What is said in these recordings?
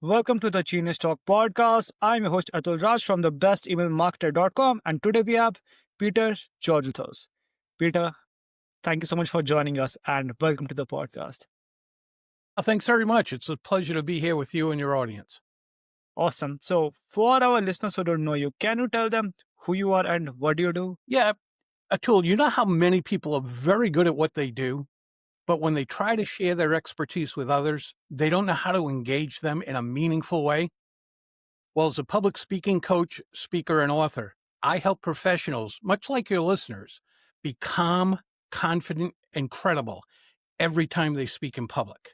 Welcome to the Genius Talk podcast. I'm your host Atul Raj from the bestemailmarketer.com, and today we have Peter George with us. Peter, thank you so much for joining us and welcome to the podcast. Thanks very much. It's a pleasure to be here with you and your audience. Awesome. So, for our listeners who don't know you, can you tell them who you are and what do you do? Yeah, Atul, you know how many people are very good at what they do, but when they try to share their expertise with others, they don't know how to engage them in a meaningful way? Well, as a public speaking coach, speaker, and author, I help professionals, much like your listeners, be calm, confident, and credible every time they speak in public.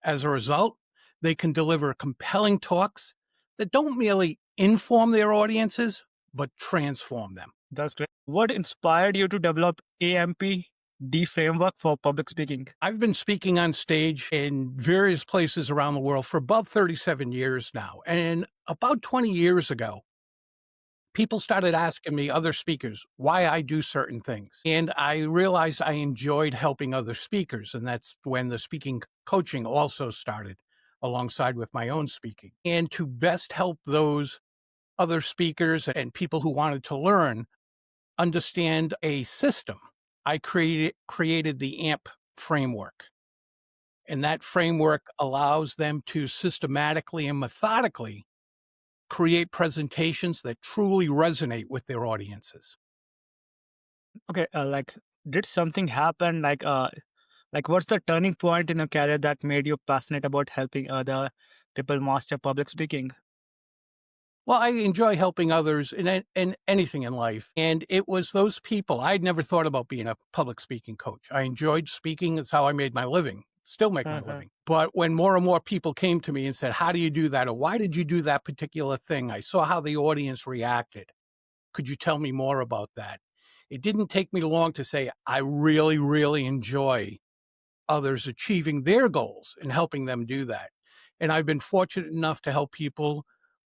As a result, they can deliver compelling talks that don't merely inform their audiences, but transform them. That's great. What inspired you to develop AMPD framework for public speaking? I've been speaking on stage in various places around the world for about 37 years now. And about 20 years ago, people started asking me, other speakers, why I do certain things. And I realized I enjoyed helping other speakers. And that's when the speaking coaching also started alongside with my own speaking. And to best help those other speakers and people who wanted to learn understand a system, I created the AMP framework. And that framework allows them to systematically and methodically create presentations that truly resonate with their audiences. Okay, did something happen? What's the turning point in your career that made you passionate about helping other people master public speaking? Well, I enjoy helping others in anything in life. And it was those people. I'd never thought about being a public speaking coach. I enjoyed speaking. It's how I made my living, still make my living. But when more and more people came to me and said, how do you do that? Or why did you do that particular thing? I saw how the audience reacted. Could you tell me more about that? It didn't take me long to say, I really, really enjoy others achieving their goals and helping them do that. And I've been fortunate enough to help people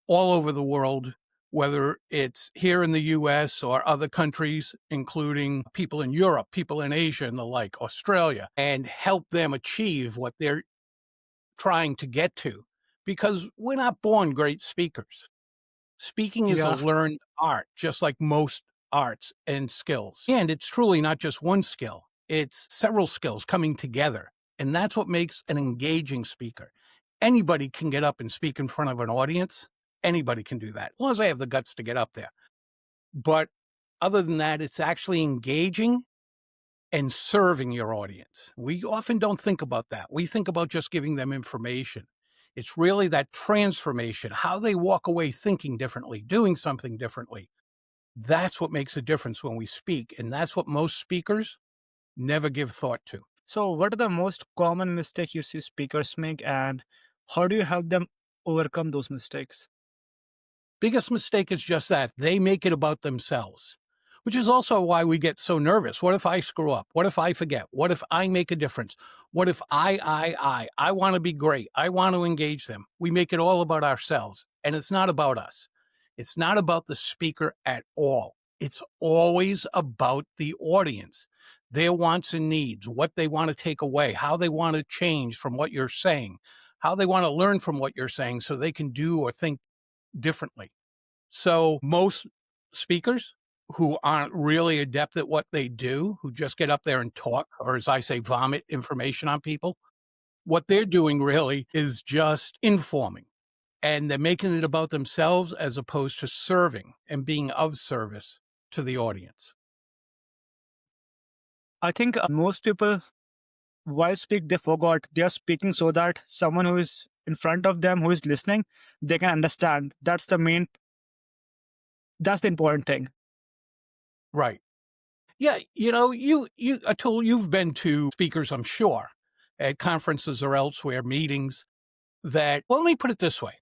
all over the world, whether it's here in the US or other countries, including people in Europe, people in Asia and the like, Australia, and help them achieve what they're trying to get to. Because we're not born great speakers. Speaking is a learned art, just like most arts and skills. And it's truly not just one skill. It's several skills coming together. And that's what makes an engaging speaker. Anybody can get up and speak in front of an audience. Anybody can do that, as long as they have the guts to get up there. But other than that, it's actually engaging and serving your audience. We often don't think about that. We think about just giving them information. It's really that transformation, how they walk away thinking differently, doing something differently. That's what makes a difference when we speak. And that's what most speakers never give thought to. So, what are the most common mistakes you see speakers make, and how do you help them overcome those mistakes? Biggest mistake is just that they make it about themselves, which is also why we get so nervous. What if I screw up? What if I forget? What if I make a difference? What if I want to be great. I want to engage them. We make it all about ourselves, and it's not about us. It's not about the speaker at all. It's always about the audience, their wants and needs, what they want to take away, how they want to change from what you're saying, how they want to learn from what you're saying so they can do or think differently. So most speakers who aren't really adept at what they do, who just get up there and talk, or as I say, vomit information on people, what they're doing really is just informing. And they're making it about themselves as opposed to serving and being of service to the audience. I think most people, while speak, they forgot they are speaking so that someone who is in front of them, who is listening, they can understand. That's the important thing. Right. Yeah. Atul, you've been to speakers, I'm sure, at conferences or elsewhere, meetings well, let me put it this way.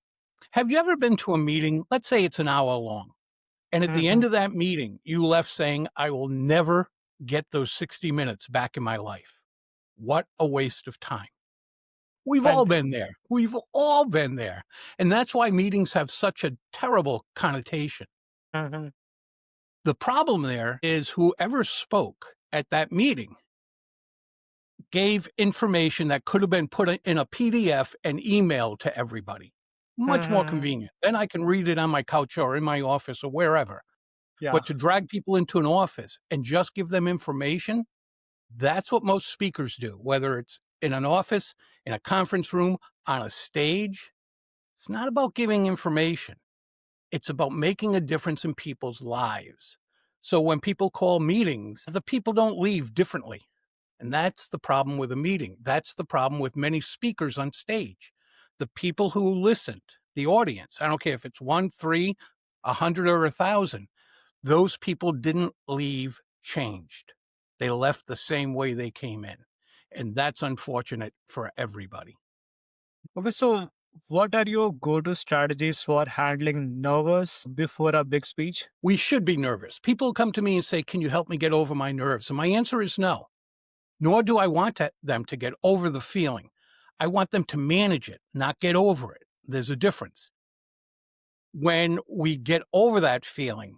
Have you ever been to a meeting? Let's say it's an hour long. And at the end of that meeting, you left saying, I will never get those 60 minutes back in my life. What a waste of time. We've all been there. We've all been there. And that's why meetings have such a terrible connotation. The problem there is whoever spoke at that meeting gave information that could have been put in a PDF and emailed to everybody. much more convenient. Then I can read it on my couch or in my office or wherever. Yeah. But to drag people into an office and just give them information, that's what most speakers do, whether it's in an office, in a conference room, on a stage. It's not about giving information. It's about making a difference in people's lives. So when people call meetings, the people don't leave differently. And that's the problem with a meeting. That's the problem with many speakers on stage. The people who listened, the audience, I don't care if it's one, three, 100, or 1,000, those people didn't leave changed. They left the same way they came in. And that's unfortunate for everybody. Okay, so what are your go-to strategies for handling nervous before a big speech? We should be nervous. People come to me and say, "Can you help me get over my nerves?" And my answer is no. Nor do I want them to get over the feeling. I want them to manage it, not get over it. There's a difference. When we get over that feeling,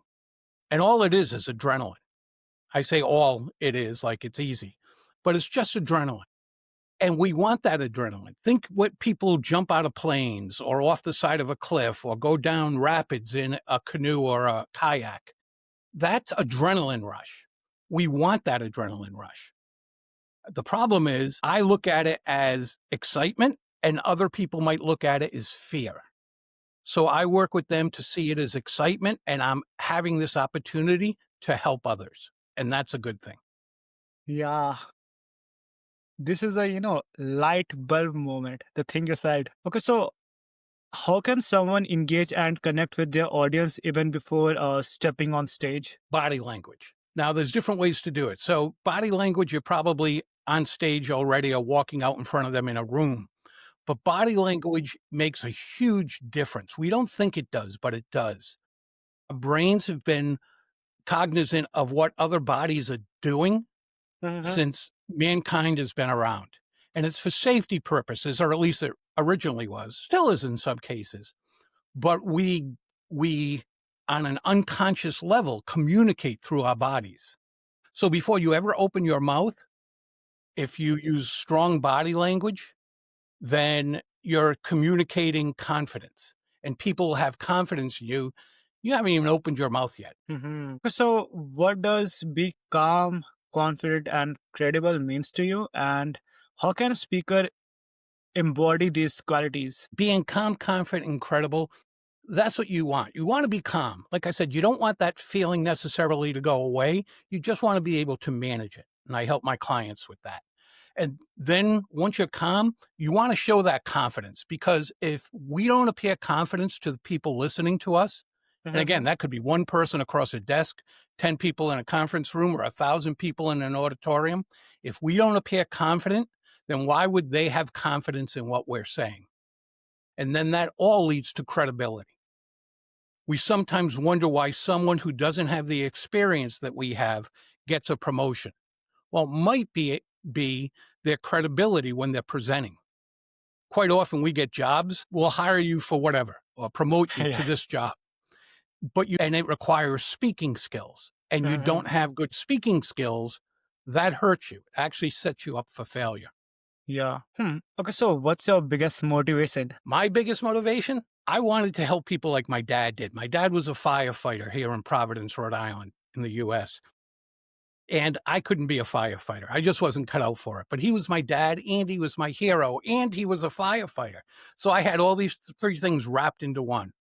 and all it is adrenaline. I say all it is like it's easy, but it's just adrenaline. And we want that adrenaline. Think what people jump out of planes or off the side of a cliff or go down rapids in a canoe or a kayak. That's adrenaline rush. We want that adrenaline rush. The problem is, I look at it as excitement, and other people might look at it as fear. So I work with them to see it as excitement, and I'm having this opportunity to help others. And that's a good thing. Yeah, this is a, light bulb moment, the thing you said. Okay, so how can someone engage and connect with their audience even before stepping on stage? Body language. Now, there's different ways to do it. So, body language, you're probably on stage already or walking out in front of them in a room. But body language makes a huge difference. We don't think it does, but it does. Our brains have been cognizant of what other bodies are doing Mhm. since mankind has been around. And it's for safety purposes, or at least it originally was, still is in some cases. But we on an unconscious level communicate through our bodies. So before you ever open your mouth, if you use strong body language, then you're communicating confidence. And people will have confidence in you. You haven't even opened your mouth yet. So, what does be calm, confident, and credible means to you, and how can a speaker embody these qualities? Being calm, confident, and credible, that's what you want. You want to be calm. Like I said, you don't want that feeling necessarily to go away. You just want to be able to manage it. And I help my clients with that. And then once you're calm, you want to show that confidence, because if we don't appear confidence to the people listening to us, and again, that could be one person across a desk, 10 people in a conference room, or 1,000 people in an auditorium. If we don't appear confident, then why would they have confidence in what we're saying? And then that all leads to credibility. We sometimes wonder why someone who doesn't have the experience that we have gets a promotion. Well, it might be their credibility when they're presenting. Quite often we get jobs, we'll hire you for whatever or promote you to Yeah. this job. And it requires speaking skills. And you don't have good speaking skills, that hurts you. It actually sets you up for failure. Yeah. Okay, so what's your biggest motivation? My biggest motivation? I wanted to help people like my dad did. My dad was a firefighter here in Providence, Rhode Island, in the US. And I couldn't be a firefighter. I just wasn't cut out for it. But he was my dad, and he was my hero, and he was a firefighter. So I had all these three things wrapped into one.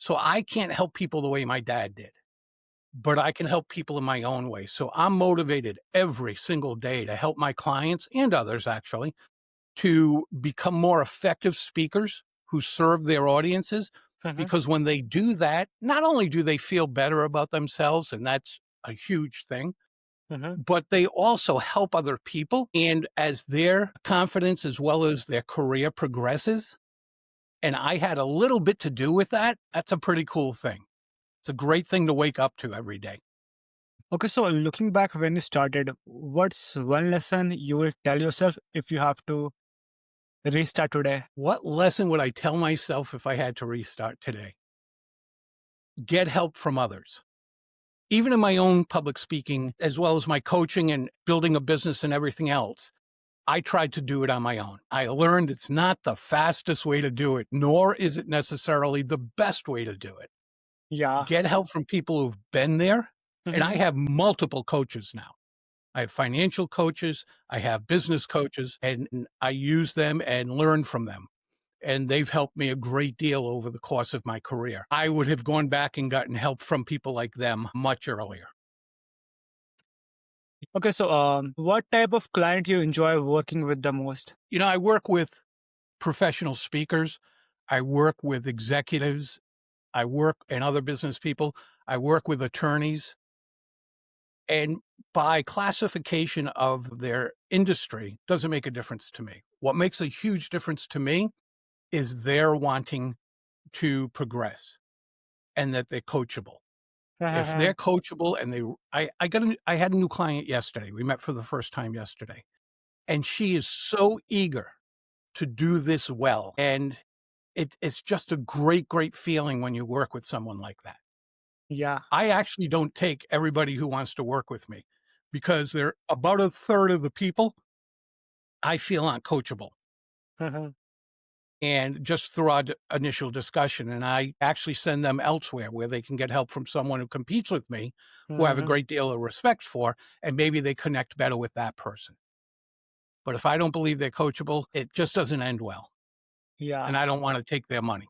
So I can't help people the way my dad did, but I can help people in my own way. So I'm motivated every single day to help my clients and others actually to become more effective speakers who serve their audiences. Because when they do that, not only do they feel better about themselves, and that's a huge thing, but they also help other people. And as their confidence as well as their career progresses, and I had a little bit to do with that, that's a pretty cool thing. It's a great thing to wake up to every day. Okay, so looking back when you started, what's one lesson you will tell yourself if you have to restart today? What lesson would I tell myself if I had to restart today? Get help from others. Even in my own public speaking, as well as my coaching and building a business and everything else, I tried to do it on my own. I learned it's not the fastest way to do it, nor is it necessarily the best way to do it. Yeah. Get help from people who've been there. And I Mhm. have multiple coaches now. I have financial coaches, I have business coaches, and I use them and learn from them. And they've helped me a great deal over the course of my career. I would have gone back and gotten help from people like them much earlier. Okay, so what type of client you enjoy working with the most? I work with professional speakers, I work with executives, I work and other business people, I work with attorneys. And by classification of their industry doesn't make a difference to me. What makes a huge difference to me is they're wanting to progress and that they're coachable. If they're coachable and I had a new client yesterday. We met for the first time yesterday, and she is so eager to do this well. And it's just a great feeling when you work with someone like that. Yeah. I actually don't take everybody who wants to work with me because they're about a third of the people I feel aren't coachable. Mhm. And just through our initial discussion, and I actually send them elsewhere where they can get help from someone who competes with me, who I have a Mhm. great deal of respect for, and maybe they connect better with that person. But if I don't believe they're coachable, it just doesn't end well. Yeah. And I don't want to take their money.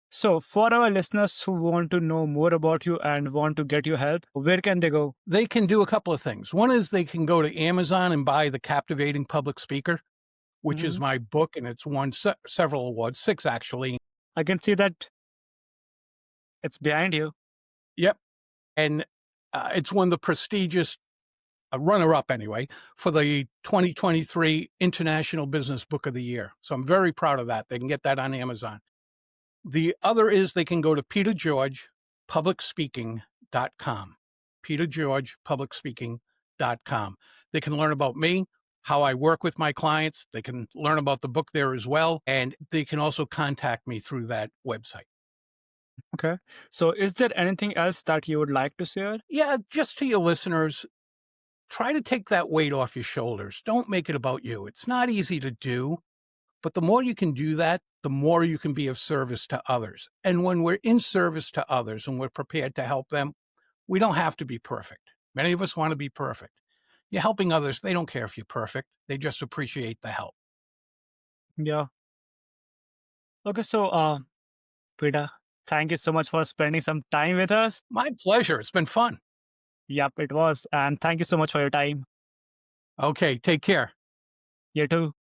So, for our listeners who want to know more about you and want to get your help, where can they go? They can do a couple of things. One is they can go to Amazon and buy The Captivating Public Speaker, which is Mhm. my book, and it's won several awards, 6 actually. I can see that it's behind you. Yep. And it's won the prestigious a runner-up anyway, for the 2023 International Business Book of the Year. So I'm very proud of that. They can get that on Amazon. The other is they can go to petergeorgepublicspeaking.com. petergeorgepublicspeaking.com. They can learn about me, how I work with my clients. They can learn about the book there as well. And they can also contact me through that website. Okay. So, is there anything else that you would like to share? Yeah, just to your listeners, try to take that weight off your shoulders. Don't make it about you. It's not easy to do. But the more you can do that, the more you can be of service to others. And when we're in service to others and we're prepared to help them, we don't have to be perfect. Many of us want to be perfect. You're helping others. They don't care if you're perfect. They just appreciate the help. Yeah. Okay. So, Peter, thank you so much for spending some time with us. My pleasure. It's been fun. Yep, it was. And thank you so much for your time. Okay, take care. You too.